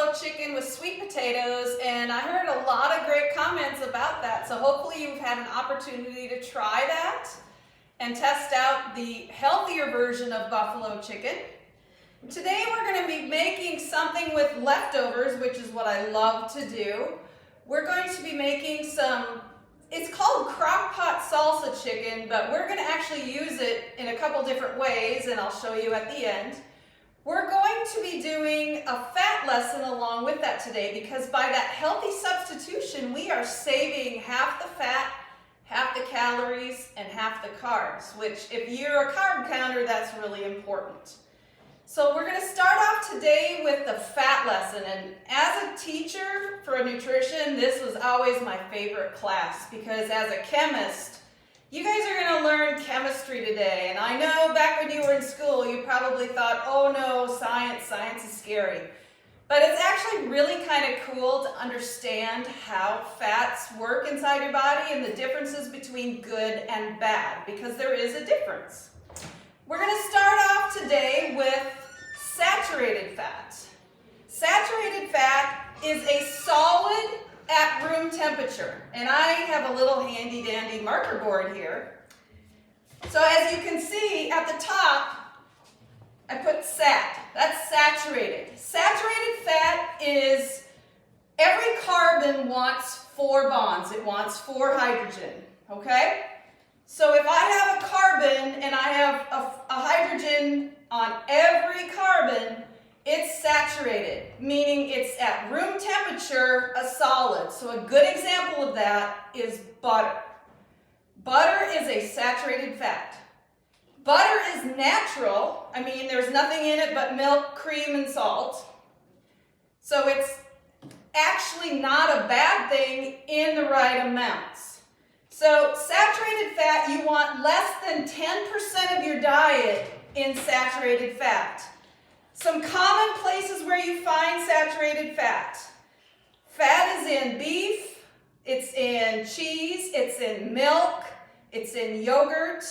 buffalo chicken with sweet potatoes, and I heard a lot of great comments about that. So hopefully you've had an opportunity to try that and test out the healthier version of buffalo chicken. Today we're going to be making something with leftovers, which is what I love to do. We're going to be making it's called crock pot salsa chicken, but we're going to actually use it in a couple different ways, and I'll show you at the end. We're going to be doing a fat lesson along with that today, because by that healthy substitution, we are saving half the fat, half the calories, and half the carbs, which if you're a carb counter, that's really important. So we're going to start off today with the fat lesson, and as a teacher for nutrition, this was always my favorite class, because as a chemist, you guys are going to learn chemistry today. And I know back when you were in school, you probably thought, oh no, science is scary. But it's actually really kind of cool to understand how fats work inside your body and the differences between good and bad, because there is a difference. We're going to start off today with saturated fat. Saturated fat is a solid at room temperature, and I have a little handy dandy marker board here. So as you can see at the top, I put sat. That's saturated. Saturated fat is every carbon wants 4 bonds. It wants 4 hydrogen, okay? So if I have a carbon and I have a hydrogen on every carbon, it's saturated, meaning it's at room temperature, a solid. So a good example of that is butter. Butter is a saturated fat. Butter is natural. I mean, there's nothing in it but milk, cream, and salt. So it's actually not a bad thing in the right amounts. So saturated fat, you want less than 10% of your diet in saturated fat. Some common places where you find saturated fat. Fat is in beef, it's in cheese, it's in milk, it's in yogurt.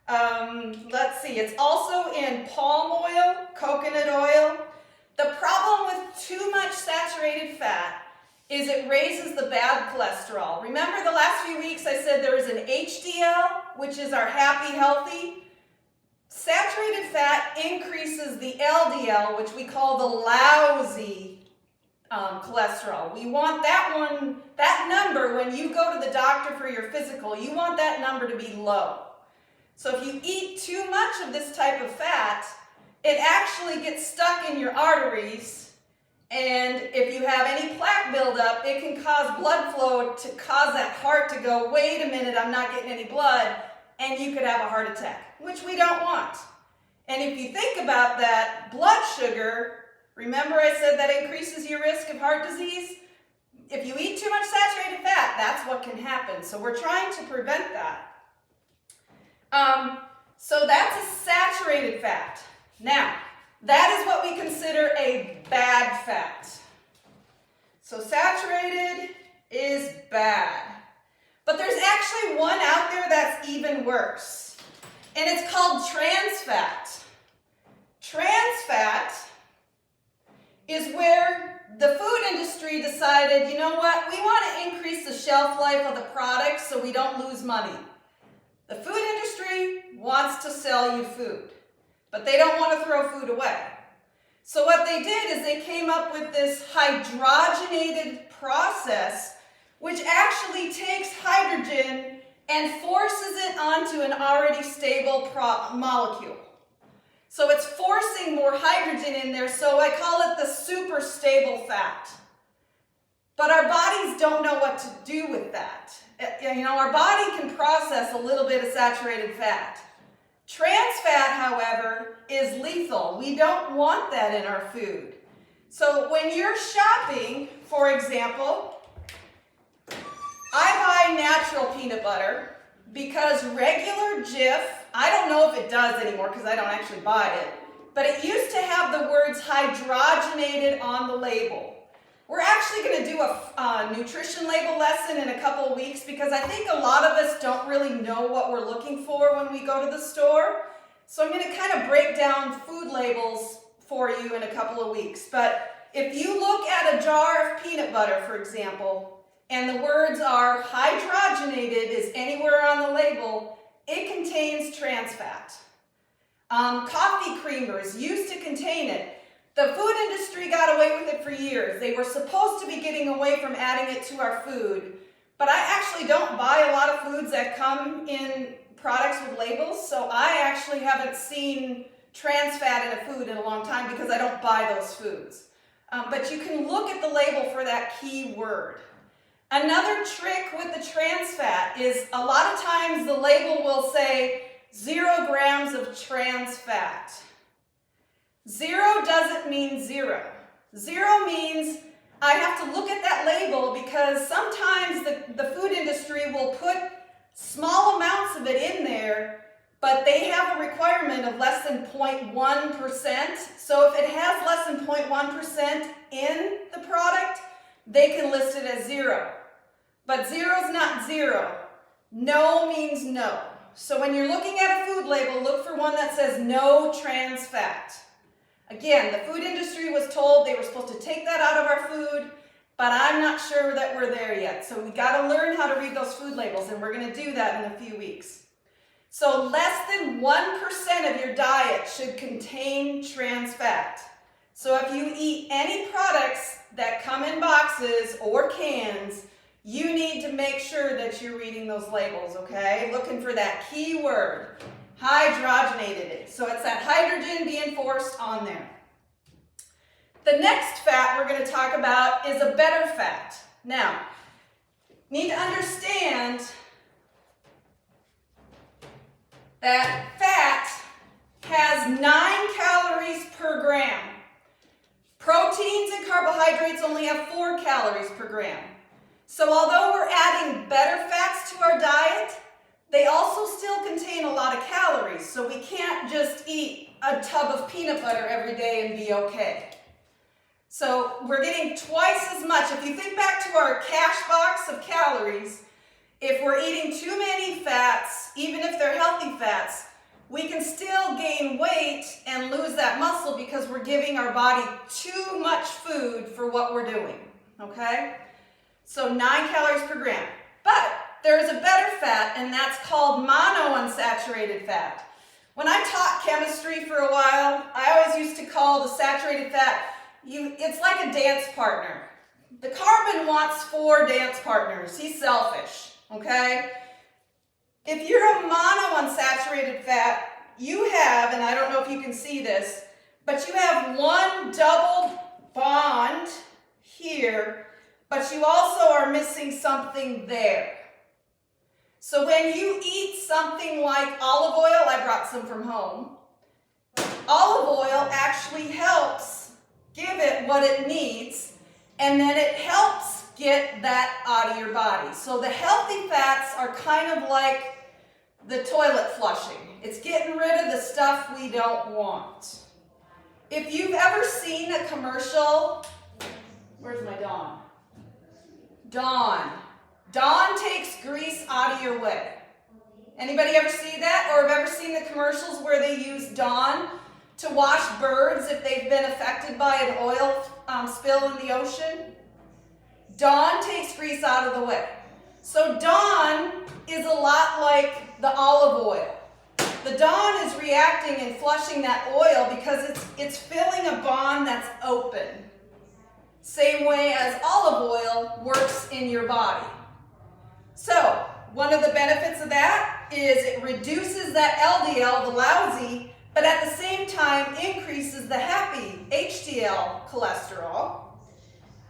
Let's see, it's also in palm oil, coconut oil. The problem with too much saturated fat is it raises the bad cholesterol. Remember the last few weeks I said there is an HDL, which is our happy, healthy. Saturated fat increases the LDL, which we call the lousy cholesterol. We want that number when you go to the doctor for your physical, you want that number to be low. So if you eat too much of this type of fat, it actually gets stuck in your arteries, and if you have any plaque buildup, it can cause blood flow to cause that heart to go, wait a minute, I'm not getting any blood, and you could have a heart attack, which we don't want. And if you think about that, blood sugar, remember I said that increases your risk of heart disease? If you eat too much saturated fat, that's what can happen. So we're trying to prevent that. So that's a saturated fat. Now, that is what we consider a bad fat. So saturated is bad. But there's actually one out there that's even worse, and it's called trans fat. Trans fat is where the food industry decided, you know what, we want to increase the shelf life of the product so we don't lose money. The food industry wants to sell you food, but they don't want to throw food away. So what they did is they came up with this hydrogenated process, which actually takes hydrogen and forces it onto an already stable molecule. So it's forcing more hydrogen in there, so I call it the super stable fat. But our bodies don't know what to do with that. You know, our body can process a little bit of saturated fat. Trans fat, however, is lethal. We don't want that in our food. So when you're shopping, for example, I buy natural peanut butter because regular Jif, I don't know if it does anymore because I don't actually buy it, but it used to have the words hydrogenated on the label. We're actually going to do a nutrition label lesson in a couple of weeks, because I think a lot of us don't really know what we're looking for when we go to the store. So I'm going to kind of break down food labels for you in a couple of weeks. But if you look at a jar of peanut butter, for example, and the words are hydrogenated is anywhere on the label, it contains trans fat. Coffee creamers used to contain it. The food industry got away with it for years. They were supposed to be getting away from adding it to our food, but I actually don't buy a lot of foods that come in products with labels, so I actually haven't seen trans fat in a food in a long time because I don't buy those foods. But you can look at the label for that key word. Another trick with the trans fat is a lot of times the label will say 0 grams of trans fat. 0 doesn't mean 0. 0 means I have to look at that label because sometimes the food industry will put small amounts of it in there, but they have a requirement of less than 0.1%. So if it has less than 0.1% in the product, they can list it as 0. But 0 is not 0. No means no. So when you're looking at a food label, look for one that says no trans fat. Again, the food industry was told they were supposed to take that out of our food, but I'm not sure that we're there yet. So we got to learn how to read those food labels, and we're going to do that in a few weeks. So less than 1% of your diet should contain trans fat. So if you eat any products that come in boxes or cans, you need to make sure that you're reading those labels, okay? Looking for that key word, hydrogenated. So it's that hydrogen being forced on there. The next fat we're going to talk about is a better fat. Now, need to understand that fat has 9 calories per gram. Proteins and carbohydrates only have 4 calories per gram. So although we're adding better fats to our diet, they also still contain a lot of calories. So we can't just eat a tub of peanut butter every day and be okay. So we're getting twice as much. If you think back to our cash box of calories, if we're eating too many fats, even if they're healthy fats, we can still gain weight and lose that muscle because we're giving our body too much food for what we're doing, okay? So 9 calories per gram. But there's a better fat, and that's called monounsaturated fat. When I taught chemistry for a while, I always used to call the saturated fat, it's like a dance partner. The carbon wants 4 dance partners. He's selfish, okay? If you're a monounsaturated fat, you have, and I don't know if you can see this, but you have 1 double bond here, but you also are missing something there. So when you eat something like olive oil, I brought some from home, olive oil actually helps give it what it needs, and then it helps get that out of your body. So the healthy fats are kind of like the toilet flushing. It's getting rid of the stuff we don't want. If you've ever seen a commercial, where's my Dawn? Dawn takes grease out of your way. Anybody ever see that? Or have ever seen the commercials where they use Dawn to wash birds if they've been affected by an oil spill in the ocean? Dawn takes grease out of the way. So Dawn is a lot like the olive oil. The Dawn is reacting and flushing that oil because it's filling a bond that's open. Same way as olive oil works in your body. So one of the benefits of that is it reduces that LDL, the lousy, but at the same time increases the happy HDL cholesterol.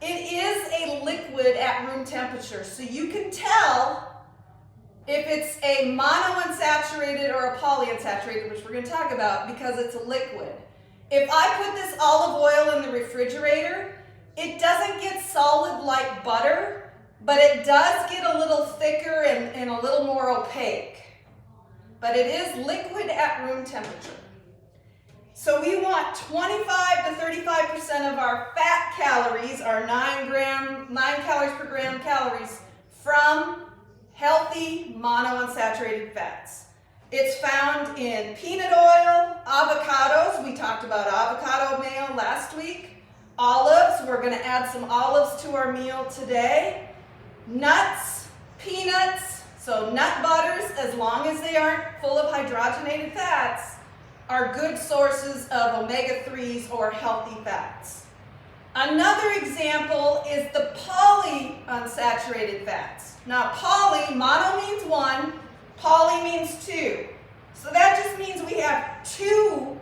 It is a liquid at room temperature, so you can tell if it's a monounsaturated or a polyunsaturated, which we're going to talk about because it's a liquid. If I put this olive oil in the refrigerator, it doesn't get solid like butter, but it does get a little thicker and a little more opaque. But it is liquid at room temperature. So we want 25 to 35% of our fat calories, our 9 calories per gram calories, from healthy monounsaturated fats. It's found in peanut oil, avocados, we talked about avocado mayo last week, olives, we're going to add some olives to our meal today. Nuts, peanuts, so nut butters, as long as they aren't full of hydrogenated fats, are good sources of omega-3s or healthy fats. Another example is the polyunsaturated fats. Now poly, mono means one, poly means two. So that just means we have two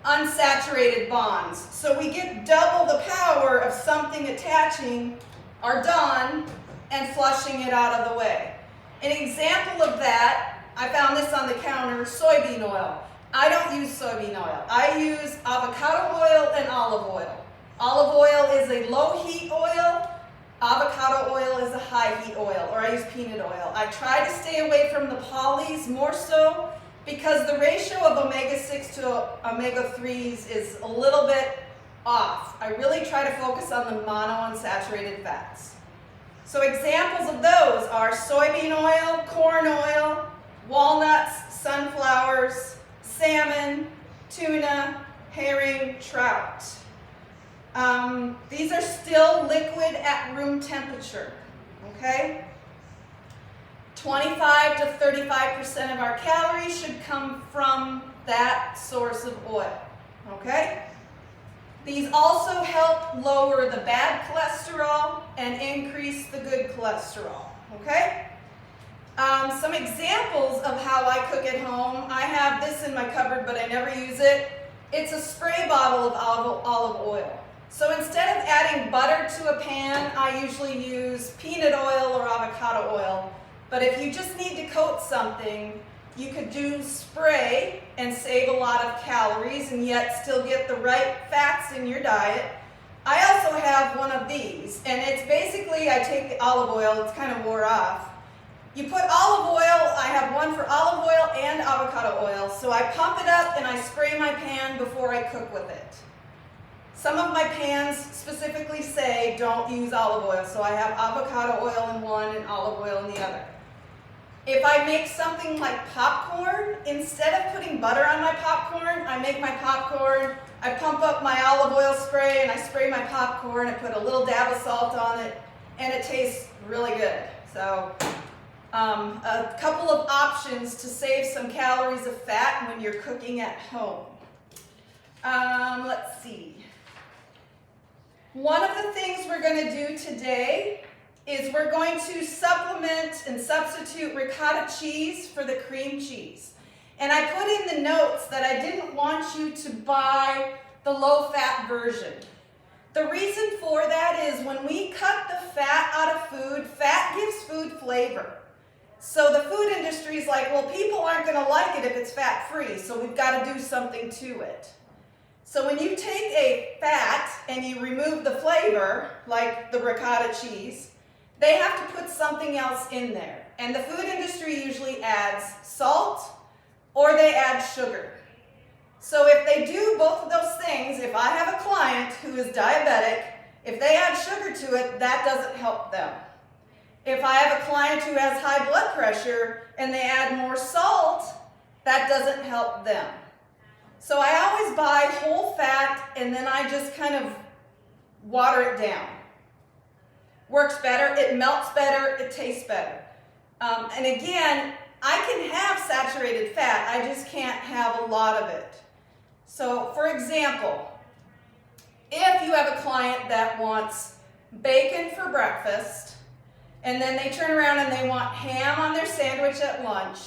unsaturated bonds. So we get double the power of something attaching our Dawn and flushing it out of the way. An example of that, I found this on the counter, soybean oil. I don't use soybean oil. I use avocado oil and olive oil. Olive oil is a low heat oil. Avocado oil is a high heat oil, or I use peanut oil. I try to stay away from the polys more so because the ratio of omega-6 to omega-3s is a little bit off. I really try to focus on the monounsaturated fats. So examples of those are soybean oil, corn oil, walnuts, sunflowers, salmon, tuna, herring, trout. These are still liquid at room temperature, okay? 25 to 35% of our calories should come from that source of oil, okay? These also help lower the bad cholesterol and increase the good cholesterol, okay? Some examples of how I cook at home. I have this in my cupboard, but I never use it. It's a spray bottle of olive oil. So instead of adding butter to a pan, I usually use peanut oil or avocado oil. But if you just need to coat something, you could do spray and save a lot of calories and yet still get the right fats in your diet. I also have one of these, and it's basically, I take the olive oil, it's kind of wore off. You put olive oil, I have one for olive oil and avocado oil, so I pump it up and I spray my pan before I cook with it. Some of my pans specifically say don't use olive oil, so I have avocado oil in one and olive oil in the other. If I make something like popcorn, instead of putting butter on my popcorn, I make my popcorn, I pump up my olive oil spray and I spray my popcorn, I put a little dab of salt on it, and it tastes really good. So a couple of options to save some calories of fat when you're cooking at home. Let's see. One of the things we're going to do today is we're going to supplement and substitute ricotta cheese for the cream cheese. And I put in the notes that I didn't want you to buy the low-fat version. The reason for that is when we cut the fat out of food, fat gives food flavor. So the food industry is like, well, people aren't going to like it if it's fat-free, so we've got to do something to it. So when you take a fat and you remove the flavor, like the ricotta cheese, they have to put something else in there. And the food industry usually adds salt or they add sugar. So if they do both of those things, if I have a client who is diabetic, if they add sugar to it, that doesn't help them. If I have a client who has high blood pressure and they add more salt, that doesn't help them. So I always buy whole fat and then I just kind of water it down. Works better, it melts better, it tastes better. And again, I can have saturated fat, I just can't have a lot of it. So for example, if you have a client that wants bacon for breakfast, and then they turn around and they want ham on their sandwich at lunch,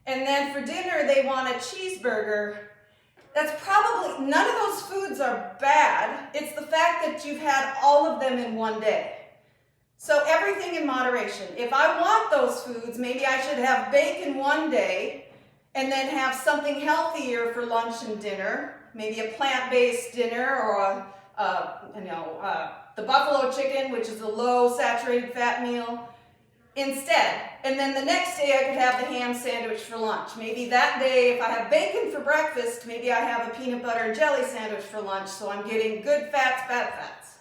and then for dinner they want a cheeseburger, that's probably, none of those foods are bad. It's the fact that you've had all of them in one day. So everything in moderation. If I want those foods, maybe I should have bacon one day and then have something healthier for lunch and dinner, maybe a plant-based dinner or the buffalo chicken, which is a low saturated fat meal, instead. And then the next day I could have the ham sandwich for lunch. Maybe that day, if I have bacon for breakfast, maybe I have a peanut butter and jelly sandwich for lunch, so I'm getting good fats, bad fats.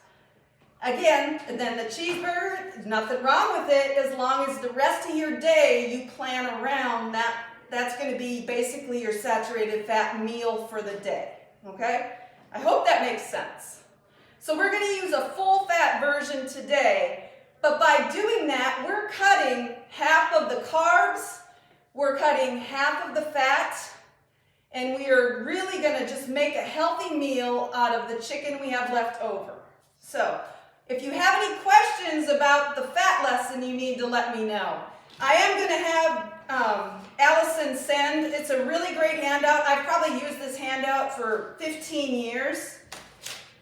Again, and then the cheeseburger, nothing wrong with it, as long as the rest of your day you plan around that. That's going to be basically your saturated fat meal for the day, okay? I hope that makes sense. So we're going to use a full fat version today, but by doing that, we're cutting half of the carbs, we're cutting half of the fat, and we are really going to just make a healthy meal out of the chicken we have left over. So if you have any questions about the fat lesson, you need to let me know. I am going to have Allison send, it's a really great handout. I've probably used this handout for 15 years.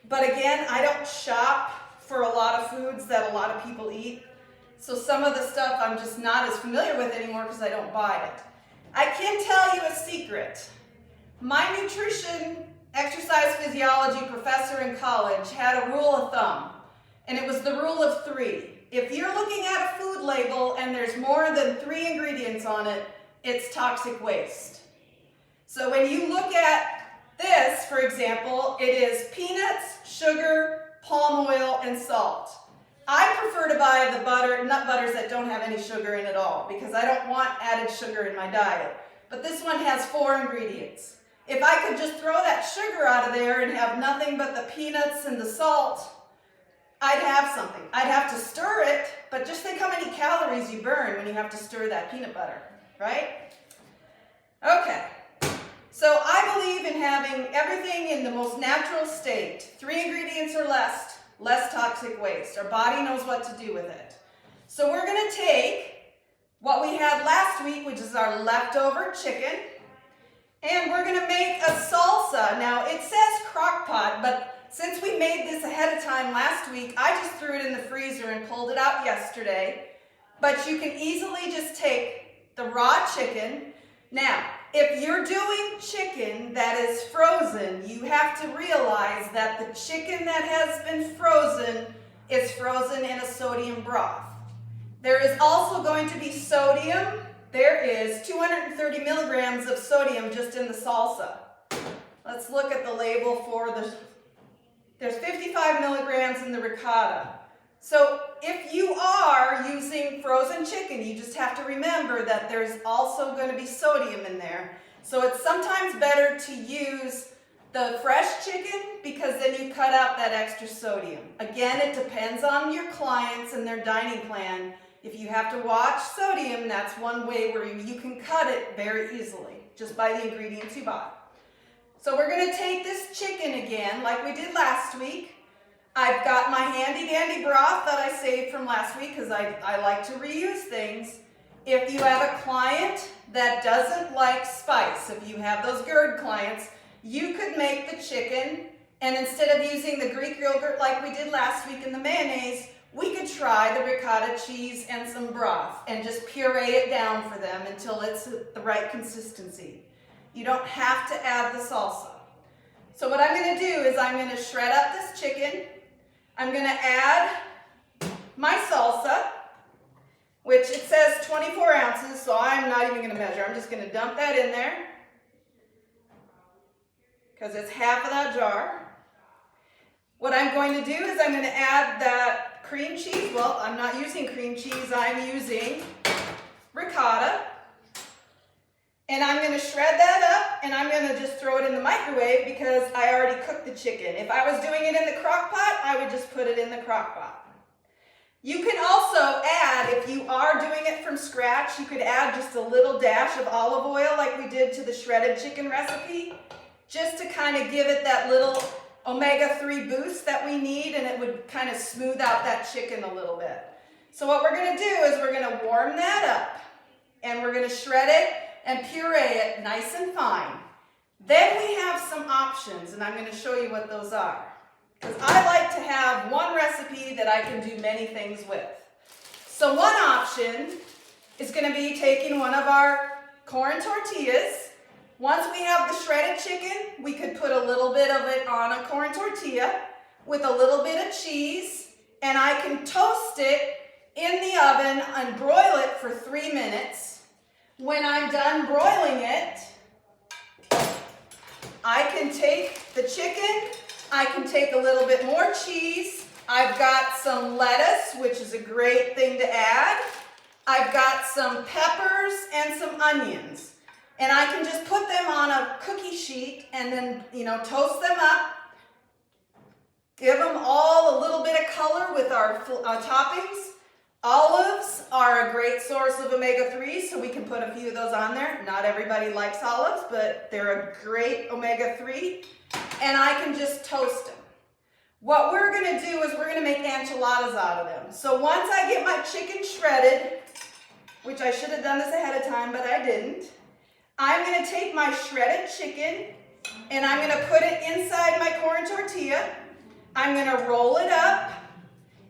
But again, I don't shop for a lot of foods that a lot of people eat. So some of the stuff I'm just not as familiar with anymore because I don't buy it. I can tell you a secret. My nutrition exercise physiology professor in college had a rule of thumb, and it was the rule of 3. If you're looking at a food label and there's more than 3 ingredients on it, it's toxic waste. So when you look at this, for example, it is peanuts, sugar, palm oil, and salt. I prefer to buy the nut butters that don't have any sugar in at all because I don't want added sugar in my diet. But this one has 4 ingredients. If I could just throw that sugar out of there and have nothing but the peanuts and the salt, I'd have something. I'd have to stir it, but just think how many calories you burn when you have to stir that peanut butter, right? Okay. So I believe in having everything in the most natural state. 3 ingredients or less toxic waste. Our body knows what to do with it. So we're going to take what we had last week, which is our leftover chicken, and we're going to make a salsa. Now it says crock pot, but since we made this ahead of time last week, I just threw it in the freezer and pulled it out yesterday. But you can easily just take the raw chicken. Now, if you're doing chicken that is frozen, you have to realize that the chicken that has been frozen is frozen in a sodium broth. There is also going to be sodium. There is 230 milligrams of sodium just in the salsa. Let's look at the label for there's 55 milligrams in the ricotta. So if you are using frozen chicken, you just have to remember that there's also going to be sodium in there. So it's sometimes better to use the fresh chicken because then you cut out that extra sodium. Again, it depends on your clients and their dining plan. If you have to watch sodium, that's one way where you can cut it very easily, just by the ingredients you buy. So we're going to take this chicken again, like we did last week. I've got my handy dandy broth that I saved from last week because I like to reuse things. If you have a client that doesn't like spice, if you have those GERD clients, you could make the chicken, and instead of using the Greek yogurt like we did last week in the mayonnaise, we could try the ricotta cheese and some broth and just puree it down for them until it's the right consistency. You don't have to add the salsa. So what I'm going to do is I'm going to shred up this chicken. I'm going to add my salsa, which it says 24 ounces, so I'm not even going to measure. I'm just going to dump that in there because it's half of that jar. What I'm going to do is I'm going to add that cream cheese. Well, I'm not using cream cheese. I'm using ricotta. And I'm going to shred that up, and I'm going to just throw it in the microwave because I already cooked the chicken. If I was doing it in the crock pot, I would just put it in the crock pot. You can also add, if you are doing it from scratch, you could add just a little dash of olive oil like we did to the shredded chicken recipe, just to kind of give it that little omega-3 boost that we need, and it would kind of smooth out that chicken a little bit. So what we're going to do is we're going to warm that up, and we're going to shred it and puree it nice and fine. Then we have some options, and I'm going to show you what those are. Because I like to have one recipe that I can do many things with. So one option is going to be taking one of our corn tortillas. Once we have the shredded chicken, we could put a little bit of it on a corn tortilla with a little bit of cheese, and I can toast it in the oven and broil it for 3 minutes. When I'm done broiling it, I can take the chicken, I can take a little bit more cheese, I've got some lettuce, which is a great thing to add, I've got some peppers and some onions, and I can just put them on a cookie sheet and then, toast them up, Give them all a little bit of color with our toppings. Olives are a great source of omega-3, so we can put a few of those on there. Not everybody likes olives, but they're a great omega-3. And I can just toast them. What we're going to do is we're going to make enchiladas out of them. So once I get my chicken shredded, which I should have done this ahead of time, but I didn't, I'm going to take my shredded chicken and I'm going to put it inside my corn tortilla. I'm going to roll it up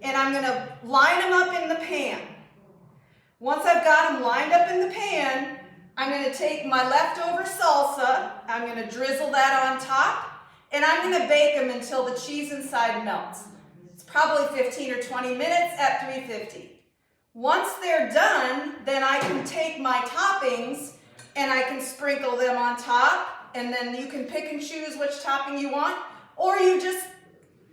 and I'm going to line them up in the pan. Once I've got them lined up in the pan, I'm going to take my leftover salsa, I'm going to drizzle that on top, and I'm going to bake them until the cheese inside melts. It's probably 15 or 20 minutes at 350. Once they're done, then I can take my toppings and I can sprinkle them on top, and then you can pick and choose which topping you want, or you just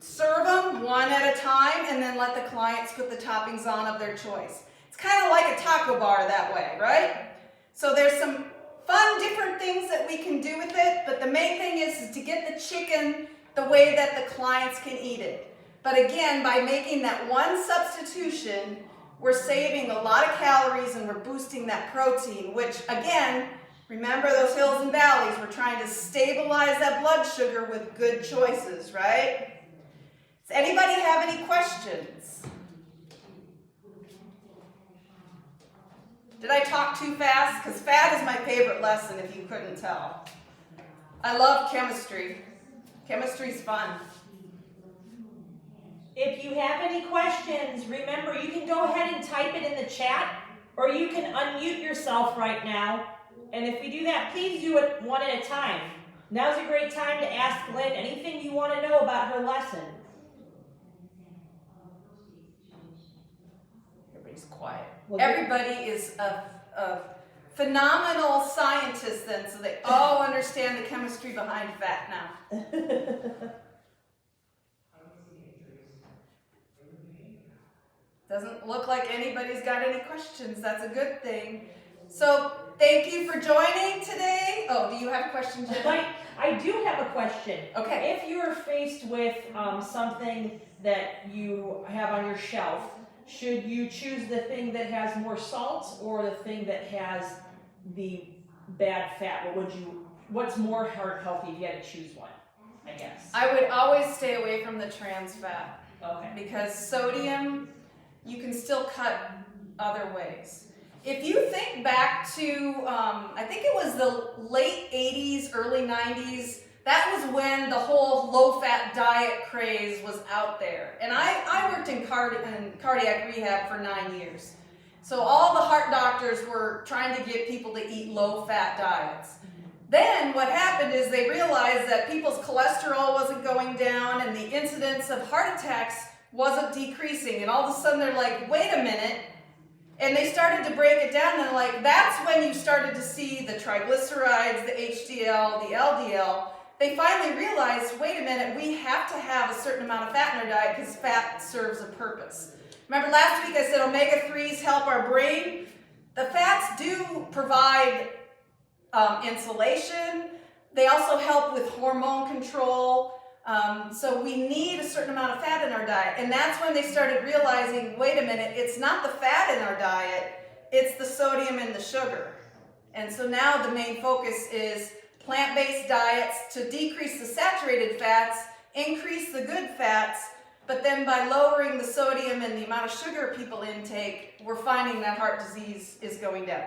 serve them one at a time and then let the clients put the toppings on of their choice. It's kind of like a taco bar that way, right? So there's some fun different things that we can do with it, but the main thing is to get the chicken the way that the clients can eat it. But again, by making that one substitution, we're saving a lot of calories and we're boosting that protein, which again, remember those hills and valleys, we're trying to stabilize that blood sugar with good choices, right? Does anybody have any questions? Did I talk too fast? Because fat is my favorite lesson, if you couldn't tell. I love chemistry. Chemistry's fun. If you have any questions, remember you can go ahead and type it in the chat, or you can unmute yourself right now. And if we do that, please do it one at a time. Now's a great time to ask Lynn anything you want to know about her lesson. Everybody's quiet. Everybody is a phenomenal scientist then, so they all understand the chemistry behind fat now. Doesn't look like anybody's got any questions. That's a good thing. So thank you for joining today. Oh, do you have a question, Jen? I do have a question. Okay. If you're faced with something that you have on your shelf, should you choose the thing that has more salt or the thing that has the bad fat? What's more heart healthy if you had to choose one, I guess? I would always stay away from the trans fat. Okay. Because sodium, you can still cut other ways. If you think back to, I think it was the late 80s, early 90s, that was when the whole low-fat diet craze was out there. And I worked in cardiac rehab for 9 years. So all the heart doctors were trying to get people to eat low-fat diets. Then what happened is they realized that people's cholesterol wasn't going down and the incidence of heart attacks wasn't decreasing. And all of a sudden they're like, wait a minute. And they started to break it down, and like, that's when you started to see the triglycerides, the HDL, the LDL. They finally realized, wait a minute, we have to have a certain amount of fat in our diet because fat serves a purpose. Remember last week I said omega-3s help our brain? The fats do provide insulation. They also help with hormone control. So we need a certain amount of fat in our diet. And that's when they started realizing, wait a minute, it's not the fat in our diet, it's the sodium and the sugar. And so now the main focus is plant-based diets to decrease the saturated fats, increase the good fats, but then by lowering the sodium and the amount of sugar people intake, we're finding that heart disease is going down.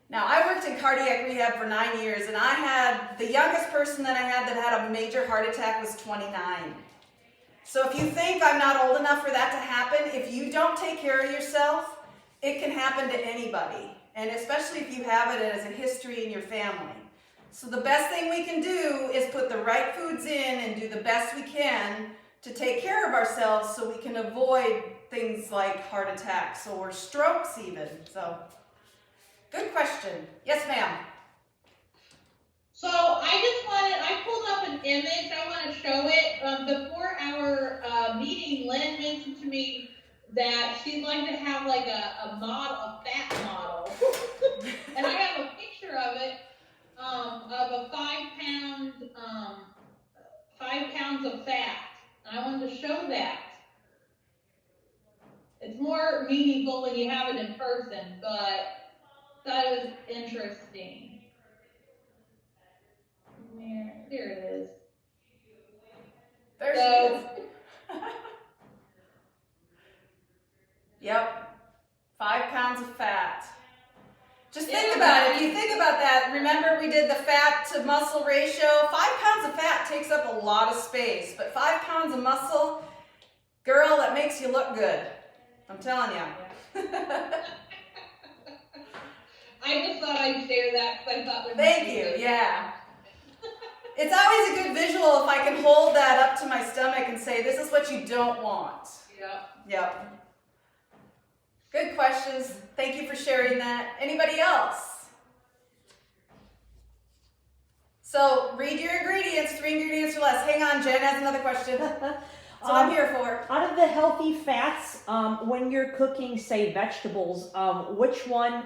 Now, I worked in cardiac rehab for 9 years, and I had, the youngest person that I had a major heart attack was 29. So if you think I'm not old enough for that to happen, if you don't take care of yourself, it can happen to anybody. And especially if you have it as a history in your family. So the best thing we can do is put the right foods in and do the best we can to take care of ourselves so we can avoid things like heart attacks or strokes even. So, good question. Yes, ma'am. So I pulled up an image. I want to show it. Before our meeting, Lynn mentioned to me that she'd like to have like a fat model. And I have a picture of it, of a 5 pounds of fat. And I wanted to show that. It's more meaningful when you have it in person, but thought it was interesting. There it is. There she So, is. Yep. 5 pounds of fat. Just think about it. If you think about that, remember we did the fat to muscle ratio? 5 pounds of fat takes up a lot of space, but 5 pounds of muscle, girl, that makes you look good. I'm telling you. I just thought I'd share that because I thought there Thank you, yeah. It's always a good visual if I can hold that up to my stomach and say, this is what you don't want. Yep. Yep. Good questions. Thank you for sharing that. Anybody else? So read your ingredients, 3 ingredients or less. Hang on, Jen has another question. That's what I'm here for. Out of the healthy fats, when you're cooking, say, vegetables, which one,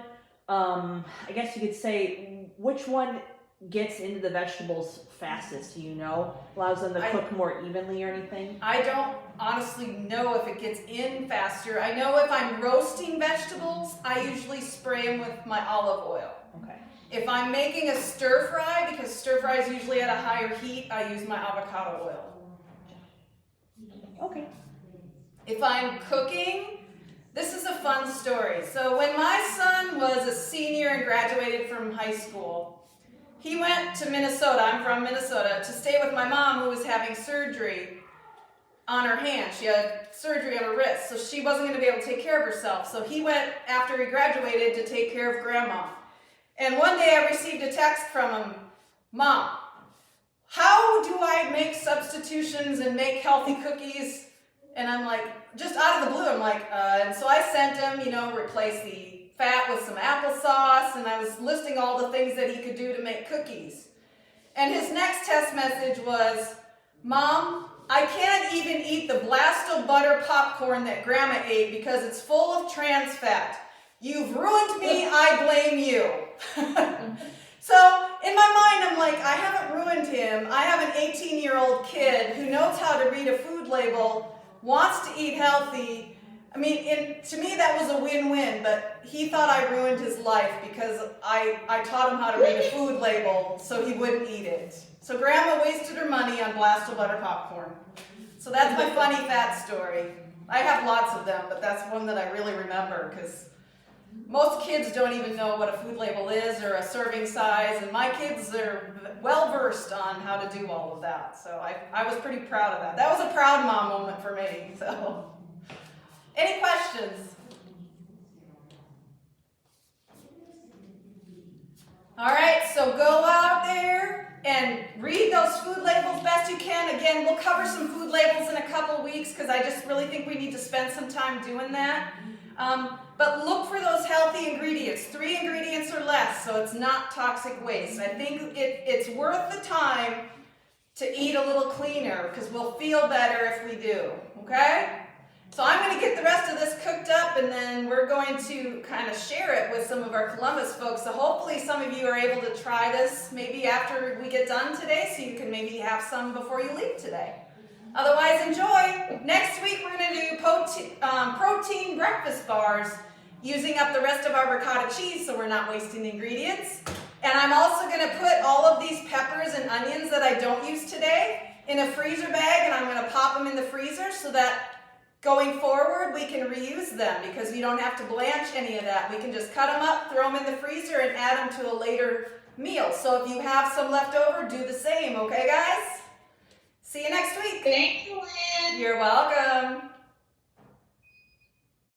I guess you could say, which one gets into the vegetables fastest, do you know? Allows them to cook more evenly or anything? I don't honestly know if it gets in faster. I know if I'm roasting vegetables, I usually spray them with my olive oil. Okay. If I'm making a stir fry, because stir fry is usually at a higher heat, I use my avocado oil. Okay. If I'm cooking, this is a fun story. So when my son was a senior and graduated from high school, he went to Minnesota, I'm from Minnesota, to stay with my mom who was having surgery on her hand. She had surgery on her wrist, so she wasn't going to be able to take care of herself. So he went, after he graduated, to take care of Grandma. And one day I received a text from him, Mom, how do I make substitutions and make healthy cookies? And I'm like, just out of the blue, I'm like, and so I sent him, replace the fat with some applesauce, and I was listing all the things that he could do to make cookies. And his next text message was, Mom, I can't even eat the Blasto butter popcorn that Grandma ate because it's full of trans fat. You've ruined me, I blame you. So in my mind, I'm like, I haven't ruined him. I have an 18-year-old kid who knows how to read a food label, wants to eat healthy. I mean, to me that was a win-win, but he thought I ruined his life because I taught him how to read a food label so he wouldn't eat it. So Grandma wasted her money on Blasto butter popcorn. So that's my funny fat story. I have lots of them, but that's one that I really remember because most kids don't even know what a food label is or a serving size, and my kids are well-versed on how to do all of that. So I was pretty proud of that. That was a proud mom moment for me. So. Any questions? All right, so go out there and read those food labels best you can. Again, we'll cover some food labels in a couple weeks because I just really think we need to spend some time doing that. But look for those healthy ingredients, 3 ingredients or less, so it's not toxic waste. I think it's worth the time to eat a little cleaner because we'll feel better if we do, okay? So I'm going to get the rest of this cooked up and then we're going to kind of share it with some of our Columbus folks. So hopefully some of you are able to try this maybe after we get done today so you can maybe have some before you leave today. Otherwise, enjoy. Next week we're going to do protein breakfast bars using up the rest of our ricotta cheese so we're not wasting the ingredients. And I'm also going to put all of these peppers and onions that I don't use today in a freezer bag and I'm going to pop them in the freezer so that going forward, we can reuse them because you don't have to blanch any of that. We can just cut them up, throw them in the freezer, and add them to a later meal. So if you have some left over, do the same. Okay, guys? See you next week. Thanks, Lynn. You're welcome.